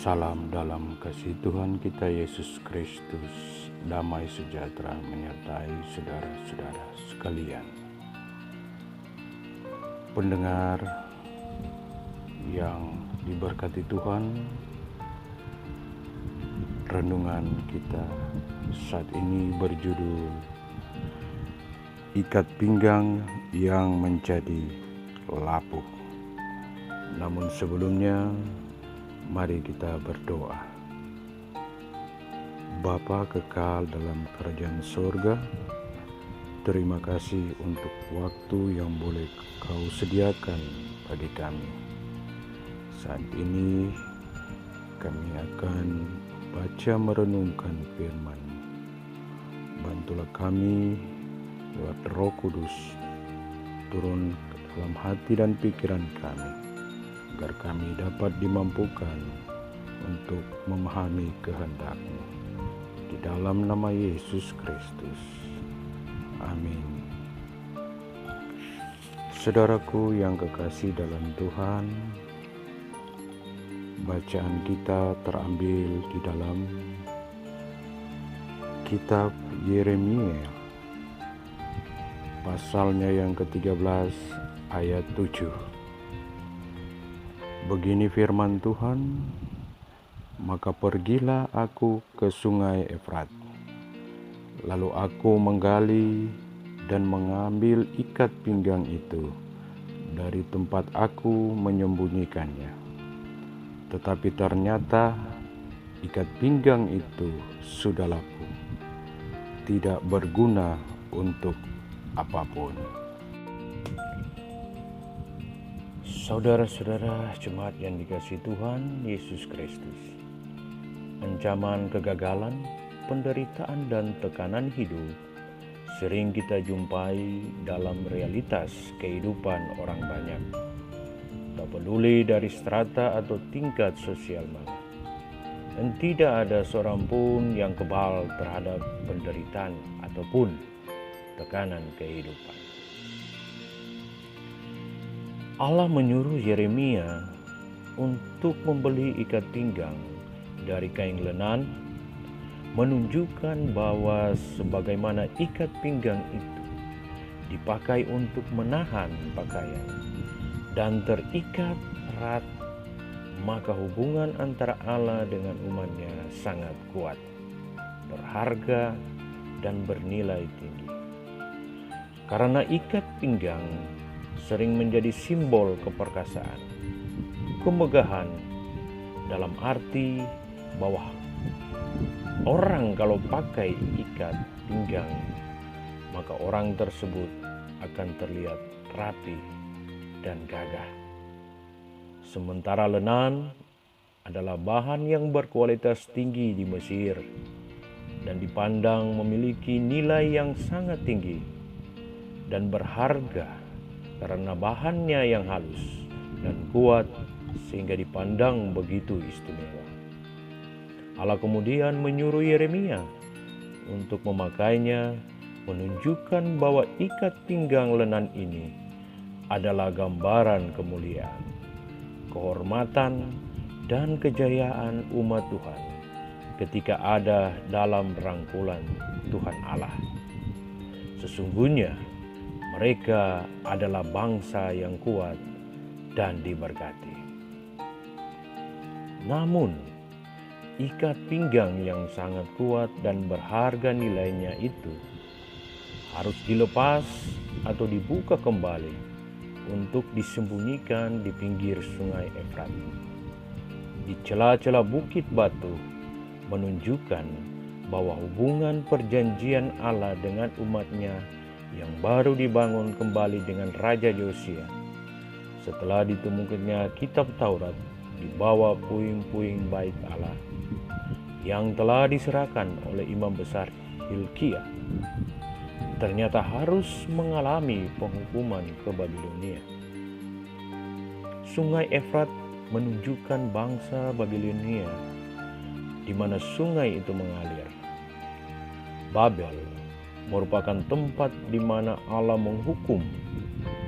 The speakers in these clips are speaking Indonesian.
Salam dalam kasih Tuhan kita Yesus Kristus, damai sejahtera menyertai saudara-saudara sekalian. Pendengar yang diberkati Tuhan, renungan kita saat ini berjudul Ikat Pinggang yang Menjadi Lapuk. Namun sebelumnya, mari kita berdoa. Bapa kekal dalam kerajaan surga, terima kasih untuk waktu yang boleh Kau sediakan bagi kami. Saat ini kami akan baca merenungkan firman. Bantulah kami lewat Roh Kudus turun ke dalam hati dan pikiran kami, agar kami dapat dimampukan untuk memahami kehendak-Mu. Di dalam nama Yesus Kristus. Amin. Saudaraku yang kekasih dalam Tuhan, bacaan kita terambil di dalam kitab Yeremia, pasalnya yang ke-13 ayat 7. Begini firman Tuhan, maka pergilah aku ke sungai Efrat, lalu aku menggali dan mengambil ikat pinggang itu dari tempat aku menyembunyikannya. Tetapi ternyata ikat pinggang itu sudah lapuk, tidak berguna untuk apapun. Saudara-saudara jemaat yang dikasihi Tuhan Yesus Kristus, ancaman kegagalan, penderitaan dan tekanan hidup sering kita jumpai dalam realitas kehidupan orang banyak. Tak peduli dari strata atau tingkat sosial mana, dan tidak ada seorang pun yang kebal terhadap penderitaan ataupun tekanan kehidupan. Allah menyuruh Yeremia untuk membeli ikat pinggang dari kain lenan, menunjukkan bahwa sebagaimana ikat pinggang itu dipakai untuk menahan pakaian dan terikat erat, maka hubungan antara Allah dengan umatnya sangat kuat, berharga, dan bernilai tinggi. Karena ikat pinggang sering menjadi simbol keperkasaan, kemegahan, dalam arti bahwa orang kalau pakai ikat pinggang, maka orang tersebut akan terlihat rapi dan gagah. Sementara lenan adalah bahan yang berkualitas tinggi di Mesir dan dipandang memiliki nilai yang sangat tinggi dan berharga karena bahannya yang halus dan kuat sehingga dipandang begitu istimewa. Allah kemudian menyuruh Yeremia untuk memakainya, menunjukkan bahwa ikat pinggang lenan ini adalah gambaran kemuliaan, kehormatan, dan kejayaan umat Tuhan ketika ada dalam rangkulan Tuhan Allah. Sesungguhnya mereka adalah bangsa yang kuat dan diberkati. Namun, ikat pinggang yang sangat kuat dan berharga nilainya itu harus dilepas atau dibuka kembali untuk disembunyikan di pinggir sungai Efrat, di celah-celah bukit batu, menunjukkan bahwa hubungan perjanjian Allah dengan umatnya yang baru dibangun kembali dengan Raja Yosia setelah ditemukannya kitab Taurat di bawah puing-puing bait Allah yang telah diserahkan oleh Imam Besar Hilkiah, ternyata harus mengalami penghukuman ke Babilonia. Sungai Efrat menunjukkan bangsa Babilonia di mana sungai itu mengalir. Babel merupakan tempat di mana Allah menghukum,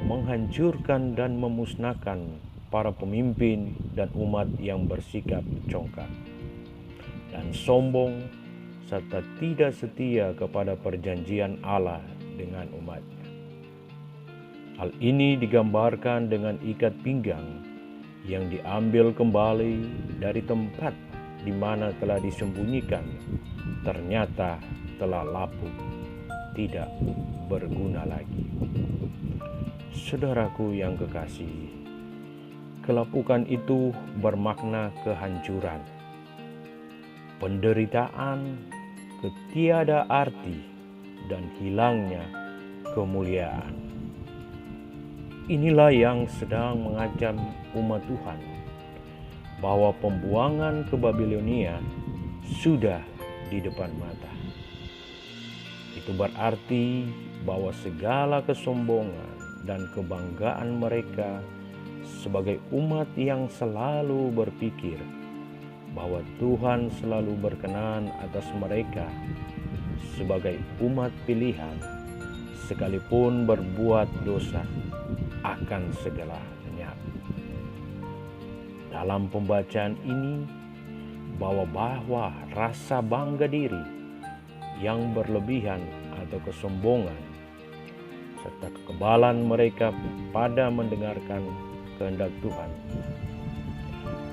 menghancurkan dan memusnahkan para pemimpin dan umat yang bersikap congkak dan sombong serta tidak setia kepada perjanjian Allah dengan umatnya. Hal ini digambarkan dengan ikat pinggang yang diambil kembali dari tempat di mana telah disembunyikan, ternyata telah lapuk, tidak berguna lagi. Saudaraku yang kekasih, kelapukan itu bermakna kehancuran, penderitaan, ketiada arti, dan hilangnya kemuliaan. Inilah yang sedang mengancam umat Tuhan, bahwa pembuangan ke Babilonia sudah di depan mata. Itu berarti bahwa segala kesombongan dan kebanggaan mereka sebagai umat yang selalu berpikir bahwa Tuhan selalu berkenan atas mereka sebagai umat pilihan, sekalipun berbuat dosa, akan segala lenyap. Dalam pembacaan ini, bahwa rasa bangga diri yang berlebihan atau kesombongan serta kekebalan mereka pada mendengarkan kehendak Tuhan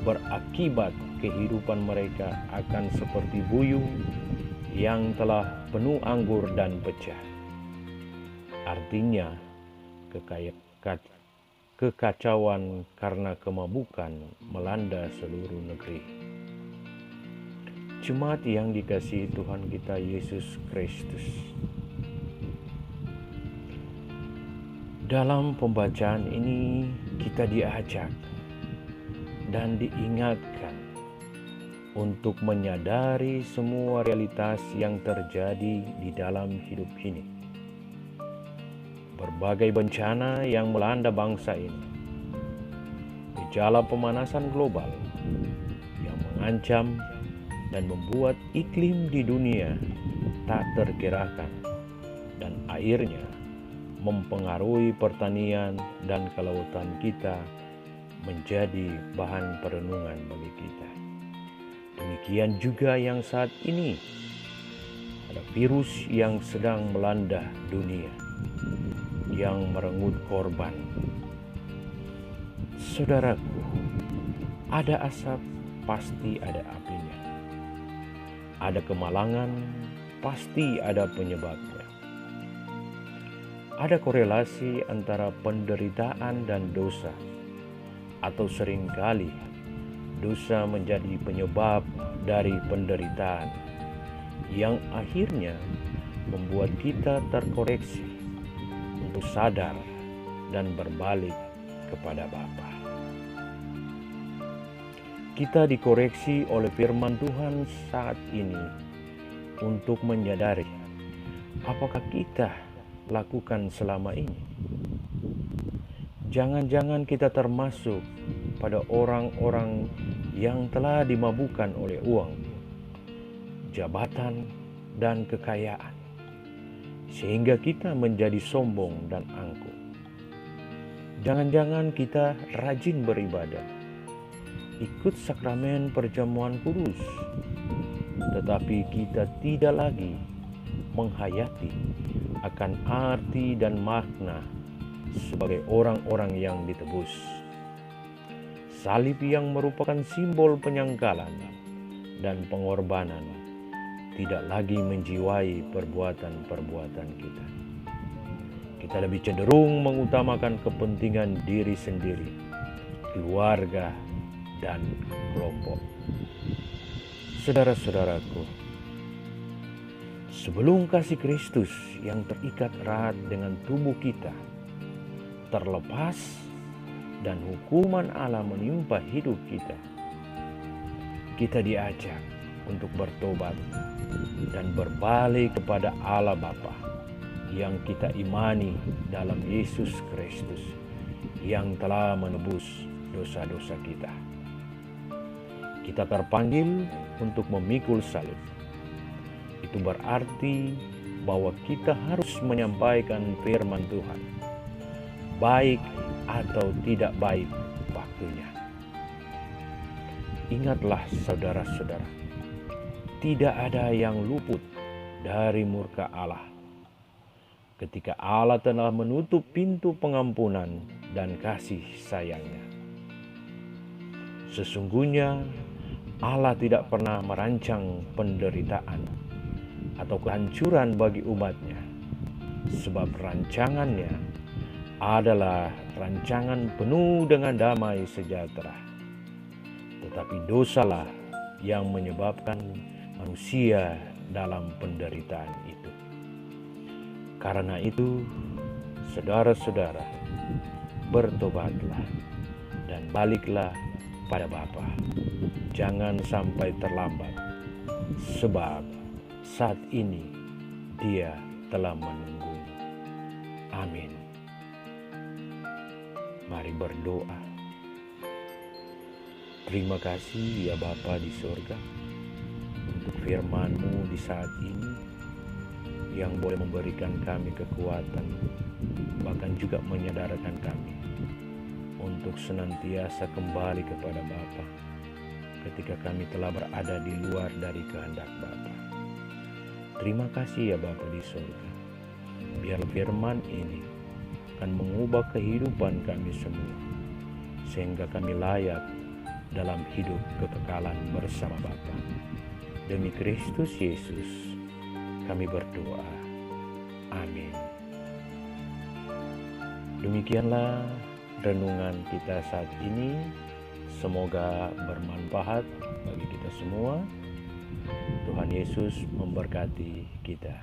berakibat kehidupan mereka akan seperti buyung yang telah penuh anggur dan pecah. Artinya kekacauan karena kemabukan melanda seluruh negeri. Jemaat yang dikasihi Tuhan kita Yesus Kristus, dalam pembacaan ini kita diajak dan diingatkan untuk menyadari semua realitas yang terjadi di dalam hidup ini. Berbagai bencana yang melanda bangsa ini, gejala pemanasan global yang mengancam dan membuat iklim di dunia tak tergerakkan, dan akhirnya mempengaruhi pertanian dan kelautan kita menjadi bahan perenungan bagi kita. Demikian juga yang saat ini ada virus yang sedang melanda dunia yang merenggut korban. Saudaraku, ada asap pasti ada apinya. Ada kemalangan, pasti ada penyebabnya. Ada korelasi antara penderitaan dan dosa, atau seringkali dosa menjadi penyebab dari penderitaan yang akhirnya membuat kita terkoreksi untuk sadar dan berbalik kepada Bapa. Kita dikoreksi oleh firman Tuhan saat ini untuk menyadari apakah kita lakukan selama ini. Jangan-jangan kita termasuk pada orang-orang yang telah dimabukkan oleh uang, jabatan, dan kekayaan, sehingga kita menjadi sombong dan angkuh. Jangan-jangan kita rajin beribadah, ikut sakramen perjamuan kudus, tetapi kita tidak lagi menghayati akan arti dan makna sebagai orang-orang yang ditebus. Salib yang merupakan simbol penyangkalan dan pengorbanan tidak lagi menjiwai perbuatan-perbuatan kita. Kita lebih cenderung mengutamakan kepentingan diri sendiri, keluarga, dan kelompok. Saudara-saudaraku, sebelum kasih Kristus yang terikat erat dengan tubuh kita terlepas dan hukuman Allah menimpa hidup kita, kita diajak untuk bertobat dan berbalik kepada Allah Bapa yang kita imani dalam Yesus Kristus yang telah menebus dosa-dosa kita. Kita terpanggil untuk memikul salib. Itu berarti bahwa kita harus menyampaikan firman Tuhan, baik atau tidak baik, waktunya. Ingatlah saudara-saudara, tidak ada yang luput dari murka Allah. Ketika Allah telah menutup pintu pengampunan dan kasih sayangnya. Sesungguhnya Allah tidak pernah merancang penderitaan atau kehancuran bagi umatnya, sebab rancangannya adalah rancangan penuh dengan damai sejahtera. Tetapi dosalah yang menyebabkan manusia dalam penderitaan itu. Karena itu, saudara-saudara, bertobatlah dan baliklah pada Bapa. Jangan sampai terlambat, sebab saat ini Dia telah menunggu. Amin. Mari berdoa. Terima kasih ya Bapa di surga, untuk firman-Mu di saat ini yang boleh memberikan kami kekuatan, bahkan juga menyadarkan kami untuk senantiasa kembali kepada Bapa ketika kami telah berada di luar dari kehendak Bapa. Terima kasih ya Bapa di surga. Biar firman ini akan mengubah kehidupan kami semua, sehingga kami layak dalam hidup kekekalan bersama Bapa. Demi Kristus Yesus kami berdoa. Amin. Demikianlah renungan kita saat ini. Semoga bermanfaat bagi kita semua. Tuhan Yesus memberkati kita.